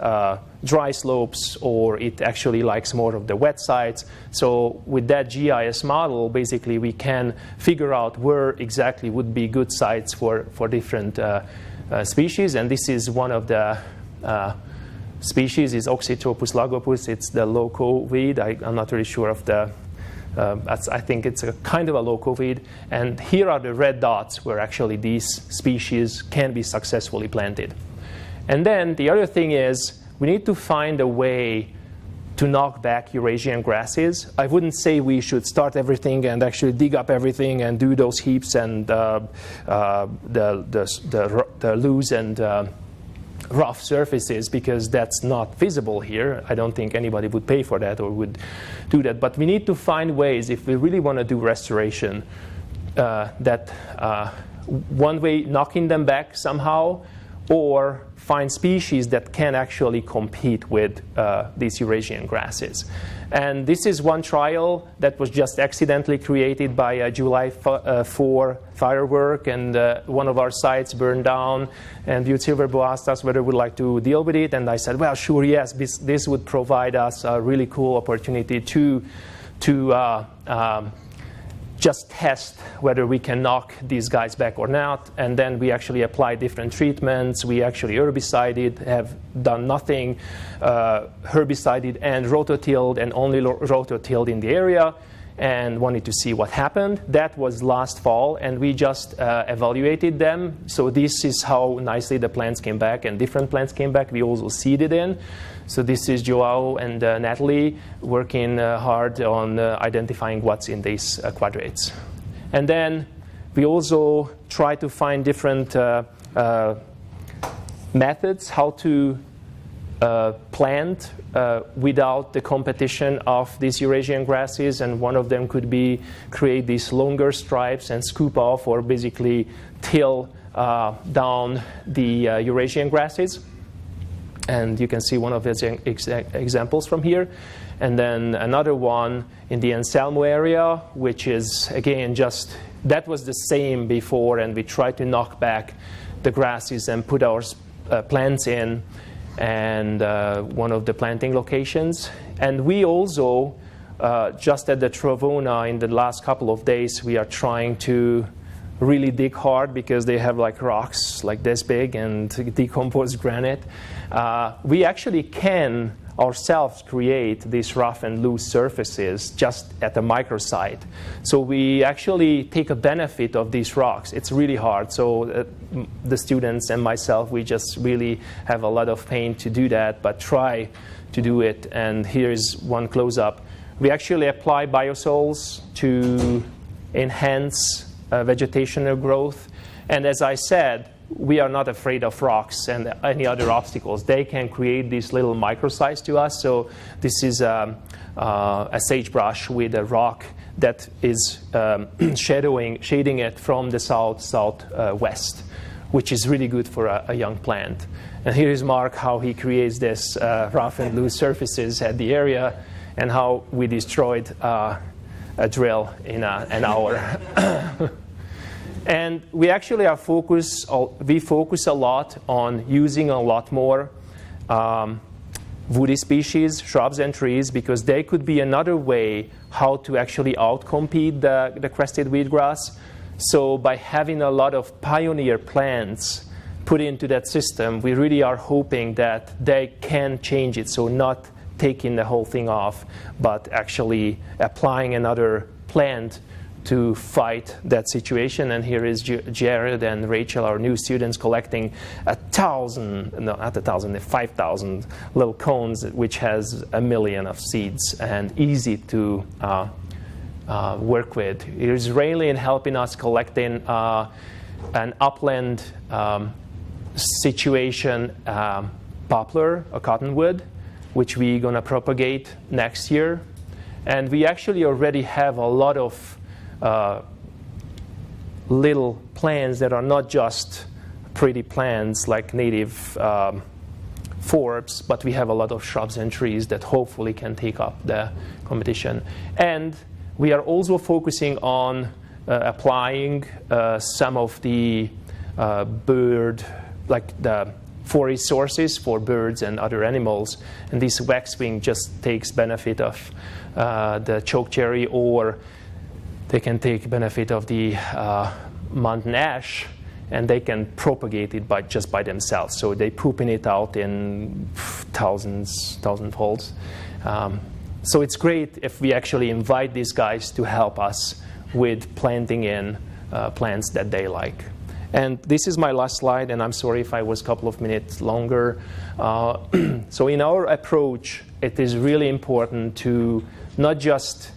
dry slopes, or it actually likes more of the wet sites. So with that GIS model, basically we can figure out where exactly would be good sites for different species. And this is one of the species, is Oxytropus lagopus. It's the loco weed. I'm not really sure of the I think it's a kind of a loco weed. And here are the red dots where actually these species can be successfully planted. And then the other thing is we need to find a way to knock back Eurasian grasses. I wouldn't say we should start everything and actually dig up everything and do those heaps and the loose and rough surfaces, because that's not feasible here. I don't think anybody would pay for that or would do that. But we need to find ways, if we really want to do restoration, that one way, knocking them back somehow, or find species that can actually compete with these Eurasian grasses. And this is one trial that was just accidentally created by a July 4 firework, and one of our sites burned down, and Butte Hill asked us whether we'd like to deal with it, and I said, well, sure, yes, this would provide us a really cool opportunity to just test whether we can knock these guys back or not. And then we actually apply different treatments. We actually herbicided, have done nothing, herbicided and rototilled, and only rototilled in the area, and wanted to see what happened. That was last fall, and we just evaluated them. So this is how nicely the plants came back, and different plants came back. We also seeded in. So this is Joao and Natalie working hard on identifying what's in these quadrates. And then we also try to find different methods how to plant without the competition of these Eurasian grasses. And one of them could be create these longer stripes and scoop off, or basically till down the Eurasian grasses. And you can see one of the examples from here. And then another one in the Anselmo area, which is, again, just, that was the same before, and we tried to knock back the grasses and put our plants in, and one of the planting locations. And we also, just at the Travona in the last couple of days, we are trying to really dig hard, because they have like rocks like this big and decomposed granite. We actually can ourselves create these rough and loose surfaces just at the microsite. So we actually take a benefit of these rocks. It's really hard. So the students and myself, we just really have a lot of pain to do that, but try to do it. And here's one close-up. We actually apply biosols to enhance vegetational growth. And as I said, we are not afraid of rocks and any other obstacles. They can create these little microsites to us. So this is a sagebrush with a rock that is shading it from the southwest, which is really good for a young plant. And here is Mark, how he creates this rough and loose surfaces at the area, and how we destroyed a drill in an hour. And we actually focus a lot on using a lot more woody species, shrubs and trees, because they could be another way how to actually outcompete the crested wheatgrass. So by having a lot of pioneer plants put into that system, we really are hoping that they can change it. So not taking the whole thing off, but actually applying another plant to fight that situation. And here is Jared and Rachel, our new students, collecting 5,000 little cones, which has 1 million of seeds, and easy to work with. Here's Raylene helping us collecting an upland situation poplar, a cottonwood, which we're going to propagate next year. And we actually already have a lot of little plants that are not just pretty plants like native forbs, but we have a lot of shrubs and trees that hopefully can take up the competition. And we are also focusing on applying some of the like the forest sources for birds and other animals. And this waxwing just takes benefit of the chokecherry, or they can take benefit of the mountain ash, and they can propagate it just by themselves. So they pooping it out in thousandfolds. So it's great if we actually invite these guys to help us with planting in plants that they like. And this is my last slide, and I'm sorry if I was a couple of minutes longer. So in our approach, it is really important to not just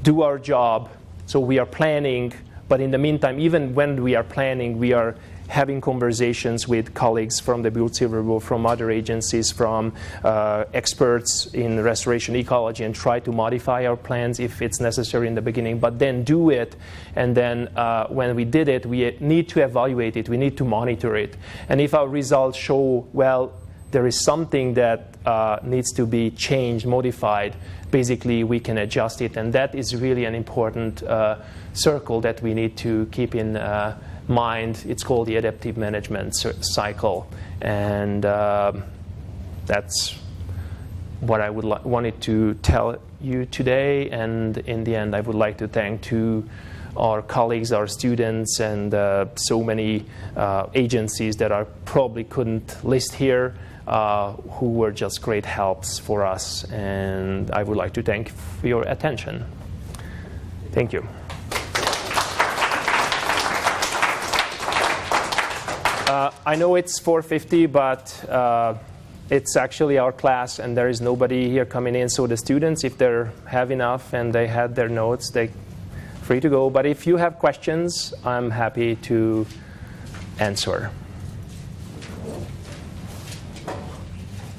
do our job. So we are planning, but in the meantime, even when we are planning, we are having conversations with colleagues from the Butte Hill, from other agencies, from experts in restoration ecology, and try to modify our plans if it's necessary in the beginning, but then do it. And then when we did it, we need to evaluate it. We need to monitor it. And if our results show, well, there is something that needs to be changed, modified, basically we can adjust it. And that is really an important circle that we need to keep in mind. It's called the adaptive management cycle. And that's what I wanted to tell you today. And in the end, I would like to thank to our colleagues, our students, and so many agencies that I probably couldn't list here, who were just great helps for us. And I would like to thank you for your attention. Thank you. I know it's 4:50, but it's actually our class, and there is nobody here coming in. So the students, if they have enough and they had their notes, they're free to go. But if you have questions, I'm happy to answer.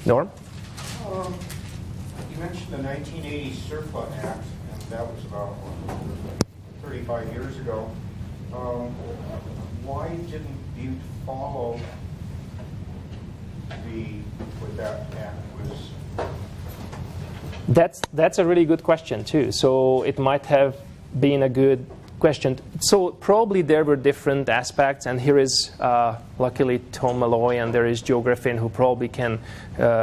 Norm? You mentioned the 1980 Surplus Act, and that was about 35 years ago. Why didn't Butte follow what that act was? That's a really good question too. So it might have been a good question. So probably there were different aspects, and here is luckily Tom Malloy, and there is Joe Griffin, who probably can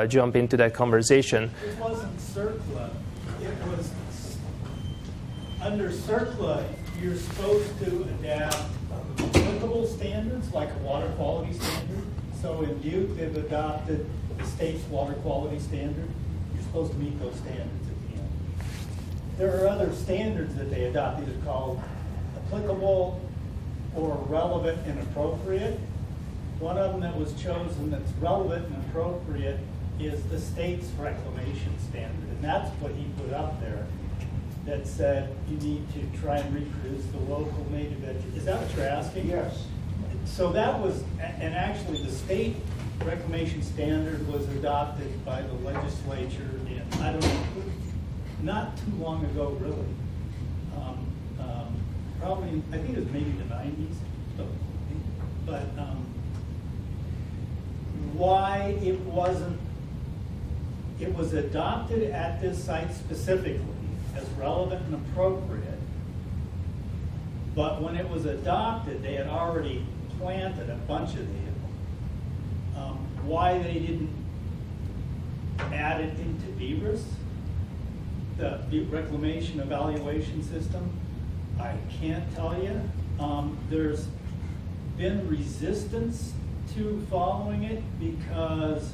jump into that conversation. It wasn't CERCLA. It was under CERCLA, you're supposed to adapt applicable standards, like a water quality standard. So in Butte, they've adopted the state's water quality standard. You're supposed to meet those standards at the end. There are other standards that they adopt. These are called applicable or relevant and appropriate. One of them that was chosen that's relevant and appropriate is the state's reclamation standard. And that's what he put up there, that said you need to try and reproduce the local native vegetation. Is that what you're asking? Yes. So that was, and actually the state reclamation standard was adopted by the legislature in, I don't know, not too long ago really. probably, I think it was maybe the 90s. But why it wasn't, it was adopted at this site specifically as relevant and appropriate. But when it was adopted, they had already planted a bunch of them. Why they didn't add it into BRIS, the reclamation evaluation system, I can't tell you. There's been resistance to following it because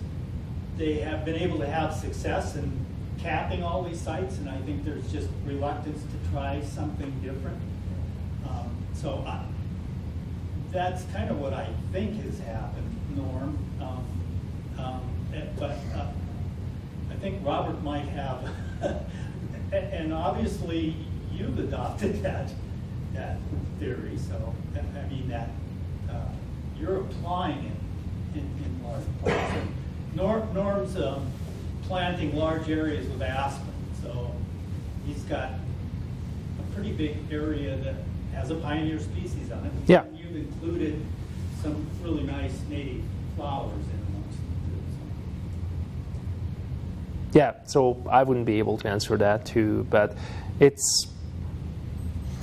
they have been able to have success in capping all these sites, and I think there's just reluctance to try something different. That's kind of what I think has happened, Norm. But I think Robert might have, and obviously you've adopted that theory. So I mean that you're applying it in large parts. Norm's planting large areas with aspen, so he's got a pretty big area that has a pioneer species on it. Yeah. And you've included some really nice native flowers in amongst them too. Yeah, so I wouldn't be able to answer that too, but it's,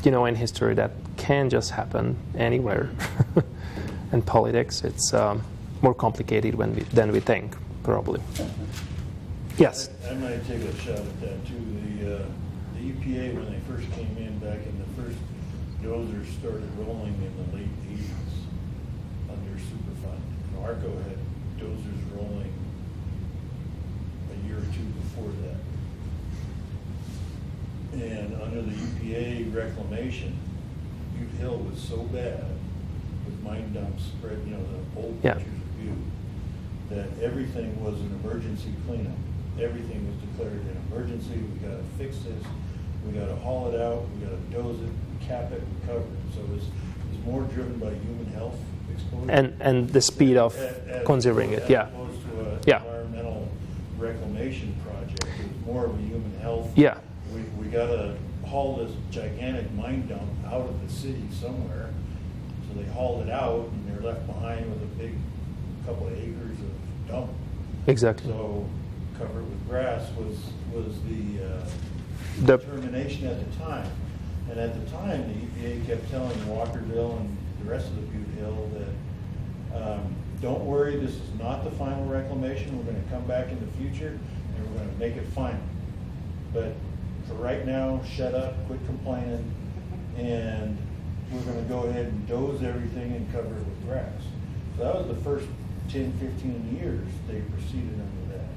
in history that can just happen anywhere. In politics, it's more complicated than we think, probably. Yes? I might take a shot at that too. The EPA, when they first came in back in the first dozers started rolling in the late 80s under Superfund. ARCO had dozers rolling a year or two before that. And under the EPA reclamation, Butte Hill was so bad with mine dumps spread, the old Yeah. pictures of Butte, that everything was an emergency cleanup. Everything was declared an emergency. We got to fix this. We got to haul it out. We got to doze it, cap it, recover it. So it was more driven by human health exposure. And the speed of conserving it, yeah. As opposed to an Yeah. environmental reclamation project. It was more of a human health. Yeah. We got to haul this gigantic mine dump out of the city somewhere. So they hauled it out, and they're left behind with a big couple of acres of dump. Exactly. So cover it with grass was the determination at the time. And at the time, the EPA kept telling Walkerville and the rest of the Butte Hill that don't worry, this is not the final reclamation. We're going to come back in the future and we're going to make it final. But for right now, shut up, quit complaining, and we're going to go ahead and doze everything and cover it with grass. So that was the first 10, 15 years they proceeded under that.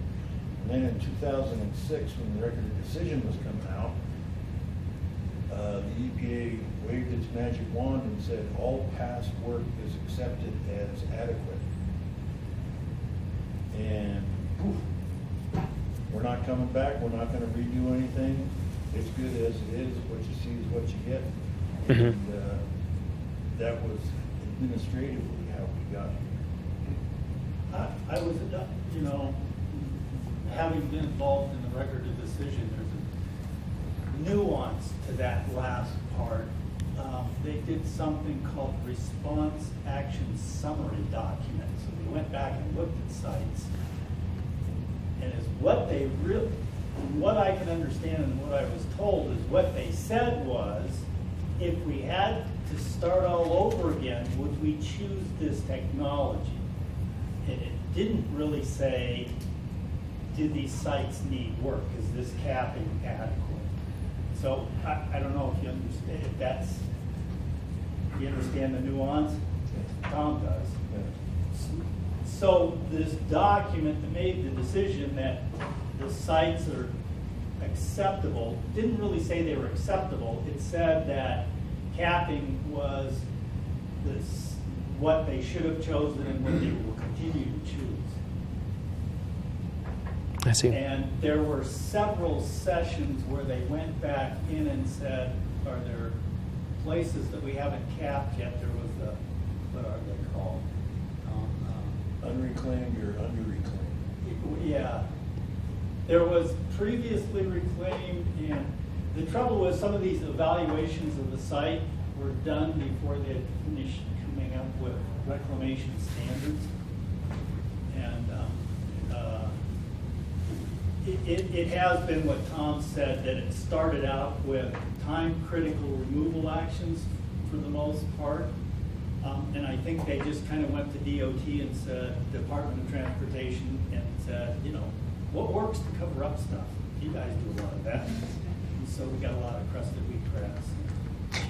And then in 2006, when the record of decision was coming out, the EPA waved its magic wand and said all past work is accepted as adequate. And we're not coming back. We're not going to redo anything. It's good as it is. What you see is what you get. And that was administratively how we got here. I was, having been involved in the record of decision, there's a nuance to that last part. They did something called response action summary document. So they went back and looked at sites, and is what I can understand and what I was told is what they said was, if we had to start all over again, would we choose this technology? And it didn't really say, do these sites need work? Is this capping adequate? So I don't know if you understand, you understand the nuance? Tom does. So this document that made the decision that the sites are acceptable didn't really say they were acceptable. It said that capping was what they should have chosen and what they will continue to choose. I see. And there were several sessions where they went back in and said, are there places that we haven't capped yet? There was what are they called? Unreclaimed or under-reclaimed? Yeah. There was previously reclaimed, and the trouble was some of these evaluations of the site were done before they had finished coming up with reclamation standards. And it has been what Tom said, that it started out with time-critical removal actions for the most part. And I think they just kind of went to DOT and said, Department of Transportation, and said, you know, what works to cover up stuff? You guys do a lot of that. And so we got a lot of crested wheatgrass.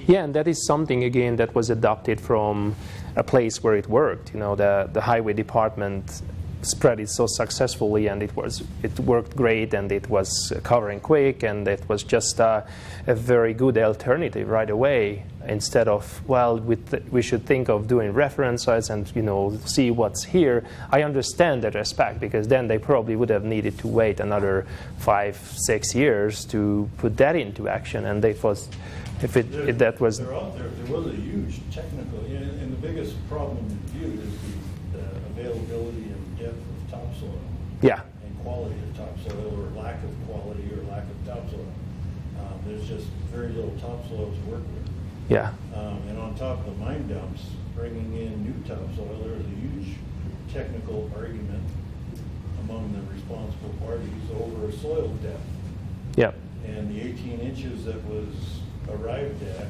Yeah, and that is something, again, that was adopted from a place where it worked. You know, the highway department spread it so successfully, and it worked great, and it was covering quick, and it was just a very good alternative right away. Instead of, well, we should think of doing references and, you know, see what's here. I understand that aspect, because then they probably would have needed to wait another 5-6 years to put that into action, and they was, that was. They're out there. There was a huge technical, and the biggest problem in Butte is the availability and depth of topsoil. Yeah. And quality of topsoil, or lack of quality, or lack of topsoil. There's just very little topsoil to work with. Yeah. And on top of the mine dumps, bringing in new topsoil, there was a huge technical argument among the responsible parties over soil depth. Yeah. And the 18 inches that was arrived at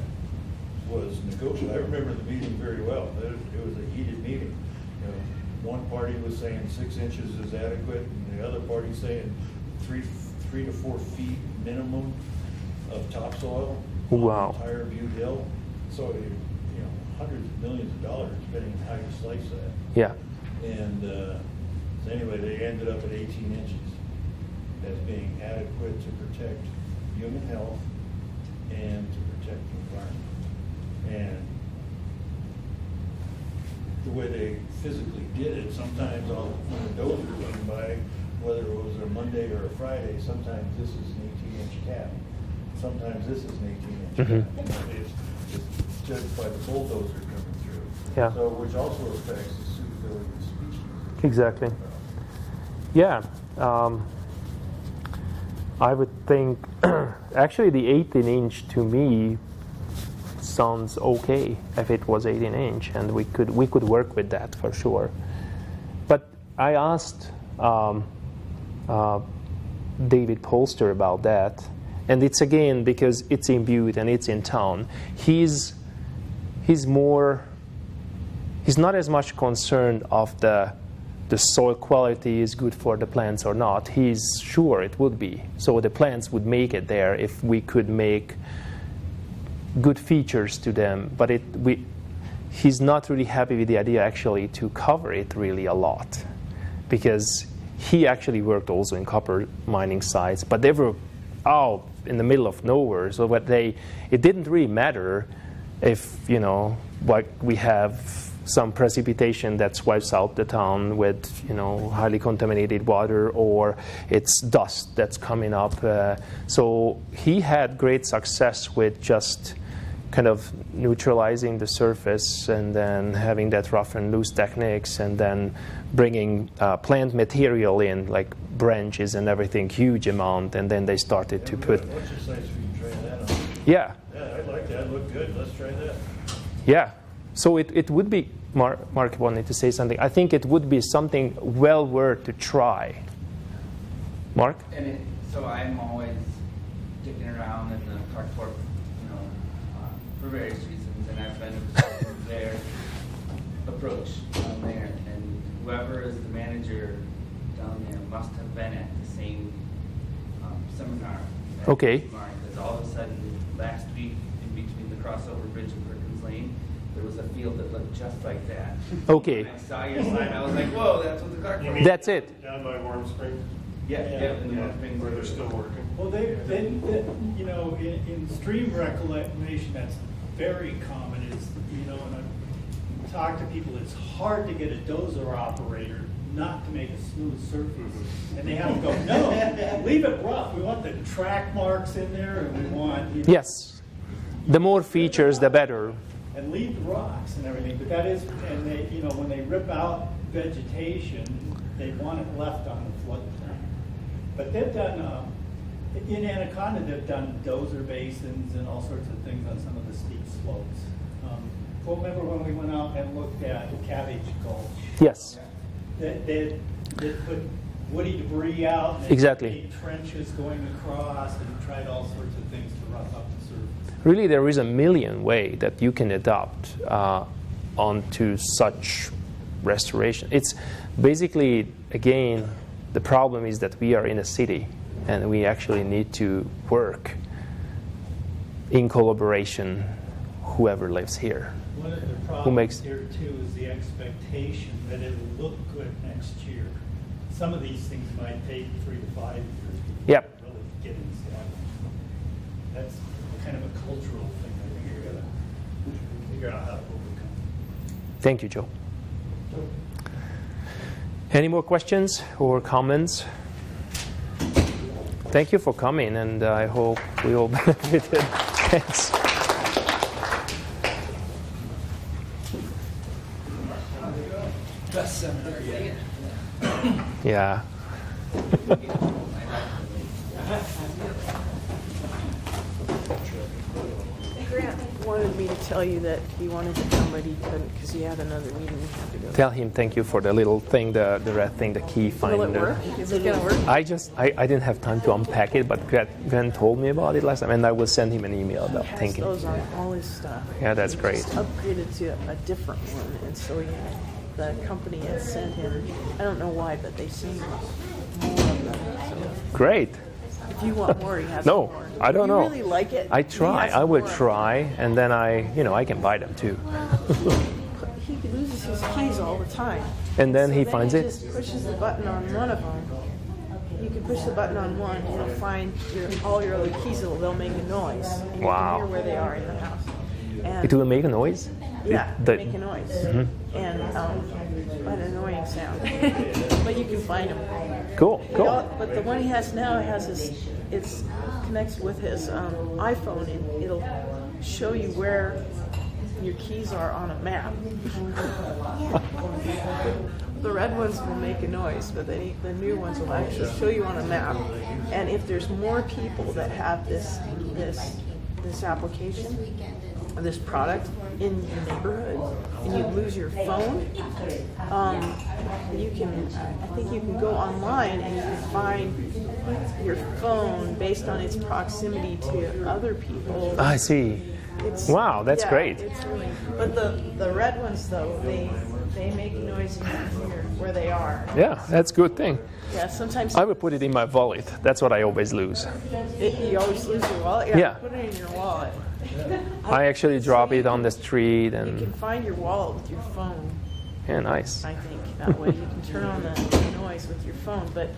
was negotiable. I remember the meeting very well. It was a heated meeting. You know, one party was saying 6 inches is adequate, and the other party saying 3 to 4 feet minimum of topsoil. Wow. On the entire Butte Hill. So, you know, hundreds of millions of dollars, depending on how you slice that. Yeah. And so anyway, they ended up at 18 inches as being adequate to protect human health and to protect the environment. And the way they physically did it, sometimes when the dozer went by, whether it was a Monday or a Friday, sometimes this is an 18-inch cap. Sometimes this is an 18-inch cap. It's judged by the bulldozer coming through. Yeah. So, which also affects the suitability of the species. Exactly. Yeah. I would think, actually the 18-inch to me sounds okay if it was 18-inch, and we could work with that for sure. But I asked David Polster about that, and it's again because it's in Butte and it's in town. He's not as much concerned of the soil quality is good for the plants or not. He's sure it would be. So the plants would make it there if we could make good features to them. But he's not really happy with the idea actually to cover it really a lot, because he actually worked also in copper mining sites, but they were out in the middle of nowhere. So it didn't really matter if, you know, like we have some precipitation that swipes out the town with, you know, highly contaminated water, or it's dust that's coming up. So he had great success with just kind of neutralizing the surface and then having that rough and loose techniques, and then bringing plant material in, like branches and everything, huge amount, and then they started to put. What's your size for you to try that on? Yeah. Yeah, I like that. Look good. Let's try that. Yeah. So it would be, Mark wanted to say something. I think it would be something well worth to try. Mark? So I'm always dicking around in the Clarkport, for various reasons, and I've been with their approach down there, and whoever is the manager down there must have been at the same seminar. Okay. Because all of a sudden, last week, in between the crossover bridge and Perkins Lane, there was a field that looked just like that. Okay. When I saw your sign, I was like, whoa, that's what the Clarkport. That's it. Down by Warm Springs? Yeah, in the North Springs. Where they're still working. Well, they you know, in stream reclamation, that's very common. Is, you know, and I've talked to people, it's hard to get a dozer operator not to make a smooth surface. And they have to go, no, leave it rough. We want the track marks in there, and we want, you know, Yes. The more features, the better. and leave the rocks and everything. But that is, and they, you know, when they rip out vegetation, they want it left on the floodplain. But they've done In Anaconda, they've done dozer basins and all sorts of things on some of the steep slopes. Remember when we went out and looked at Cabbage Gulch? Yes. They put woody debris out. And Exactly. made trenches going across and tried all sorts of things to rough up the surface. Really, there is a million ways that you can adopt onto such restoration. It's basically, again, the problem is that we are in a city and we actually need to work in collaboration, whoever lives here. One of the problems here too is the expectation that it'll look good next year. Some of these things might take 3 to 5 years to Yep. really get established. That's kind of a cultural thing I think you're gonna figure out how to overcome. Thank you, Joe. Any more questions or comments? Thank you for coming, and I hope we all benefited. Thanks. Best seminary yet. Yeah. Grant wanted me to tell you that he wanted to come, but he couldn't because he had another meeting he had to go to. Tell him thank you for the little thing, the red thing, the key finder. Will it work? Is it going to work? I didn't have time to unpack it, but Glenn told me about it last time, and I will send him an email about Has thanking him. those on all his stuff. Yeah, that's He great. just upgraded to a different one, and so the company has sent him. I don't know why, but they send him more of them. So Great. if you want more, he has No, more. I don't you know. really like it? I He try. has I would more. try, and then I can buy them too. He loses his keys all the time. And then So he finds he it? just pushes the button on one of them. You can push the button on one, and it'll find all your other keys. They'll make a noise. And Wow. You can hear where they are in the house. And It will make a noise? yeah, The- make a noise. And an annoying sound. But you can find them. Cool, cool. But the one he has now it's connects with his iPhone, and it'll show you where your keys are on a map. The red ones will make a noise, but the new ones will actually show you on a map. And if there's more people that have this application, this product in your neighborhood, and you lose your phone, I think you can go online and you can find your phone based on its proximity to other people. I see. Wow, that's great. It's really, but the red ones though, they make noise and you can hear where they are. Yeah, that's a good thing. Yeah, sometimes I would put it in my wallet. That's what I always lose. you always lose your wallet. Yeah. Put it in your wallet. I actually drop it on the street You can and find your wallet with your phone. yeah, nice. I think that way you can turn on the noise with your phone, but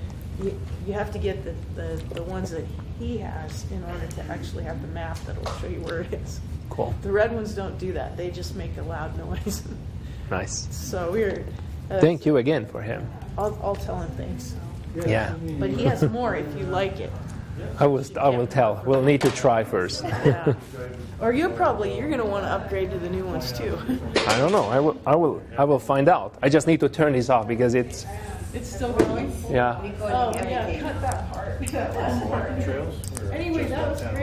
you have to get the ones that he has in order to actually have the map that'll show you where it is. Cool. The red ones don't do that; they just make a loud noise. Nice. So weird. Thank you again for him. I'll tell him things, Yeah. but he has more if you like it. I will tell. We'll need to try first. Yeah. Or you're going to want to upgrade to the new ones too. I don't know. I will find out. I just need to turn this off because it's It's still going. yeah. Oh yeah, cut that part. That last part. Trails? Anyway, that was great.